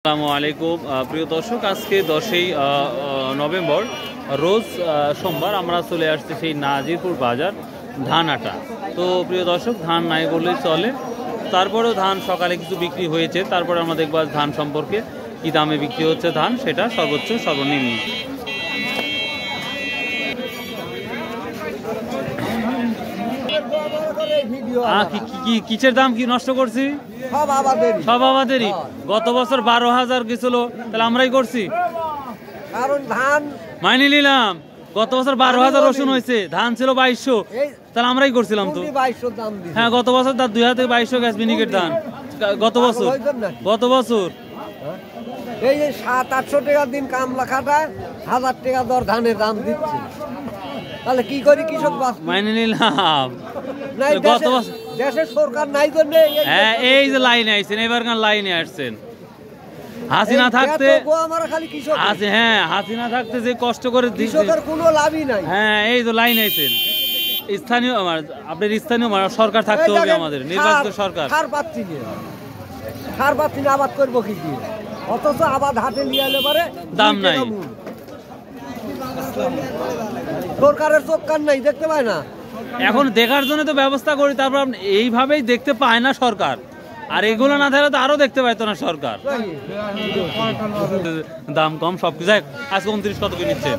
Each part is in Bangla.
আসসালামু আলাইকুম প্রিয় দর্শক, আজকে 10ই নভেম্বর রোজ সোমবার আমরা চলে আসছি সেই নাজিরপুর বাজার ধান আটা। তো প্রিয় দর্শক, ধান নাই বললেই চলে, তারপরেও ধান সকালে কিছু বিক্রি হয়েছে। তারপরে আমরা দেখব ধান সম্পর্কে কী দামে বিক্রি হচ্ছে ধান, সেটা সর্বোচ্চ সর্বনিম্ন। কিসের দাম কি নষ্ট করছি? সব আমাদেরই। গত বছর 12,000 গেছিল, তাহলে আমরাই করছি। কারণ ধান মাইনে নিলাম, গত বছর 12,000 রসুন হয়েছে, ধান ছিল 2200, তাহলে আমরাই করছিলাম তো। হ্যাঁ, গত বছর 2000 থেকে 2200 গ্যাস মিনিকেট ধান। গত বছর এই যে 700-800 টাকা দিন কামলা খাটায় 1000 টাকা দর ধানের দাম দিচ্ছে, তাহলে কি করি কৃষক? মাইনে নিলাম। গত বছর দেশের সরকার নাই জন্য হ্যাঁ, এই যে লাইনে আইছেন, এবার কার লাইনে আসছেন। হাসিনা থাকতে হ্যাঁ, হাসিনা থাকতে যে কষ্ট করে কৃষকের কোনো লাভই নাই। হ্যাঁ, এই তো লাইন আইছেন। স্থানীয় আপনার স্থানীয় সরকার থাকতে হবে, আমাদের নির্বাচিত সরকার। সার পাচ্ছি না, আবাদ করবো কি দিয়ে? অথচ আবাদ হাতে নিয়ে এলে পরে দাম নাই, সরকারের চোখ কান নাই, দেখতে পায় না। এখন দেখার জন্য তো ব্যবস্থা করি, তারপর এইভাবেই দেখতে পায় না সরকার। আর এগুলো না থাকলে তো আরো দেখতে পাইতো না সরকার। দাম কম সবকিছু। আজকে 29 কত কি নিচ্ছে?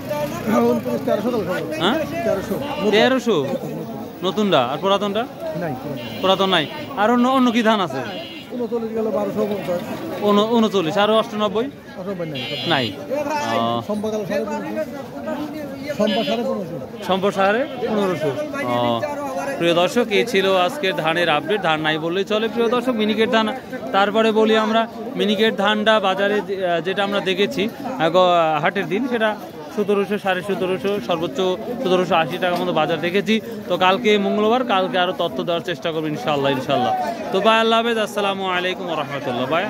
1300 নতুনটা, আর পুরাতনটা? পুরাতন নাই। আর অন্য কি ধান আছে? 39 আর 98 নাই। সম্পদ 1500। প্রিয় দর্শক, এই ছিল আজকের ধানের আপডেট। ধান নাই বললেই চলে প্রিয় দর্শক। মিনিকেট ধান, তারপরে বলি আমরা মিনিকেট ধানটা বাজারে যেটা আমরা দেখেছি হাটের দিন, সেটা 1700, 1750, সর্বোচ্চ 1780 টাকার মতো বাজার দেখেছি। তো কালকে মঙ্গলবার, কালকে আরো তথ্য দেওয়ার চেষ্টা করবো ইনশাল্লাহ। তো ভাই, আল্লাহ হাফেজ, আসসালামু আলাইকুম ওয়া রাহমাতুল্লাহ। ভাই।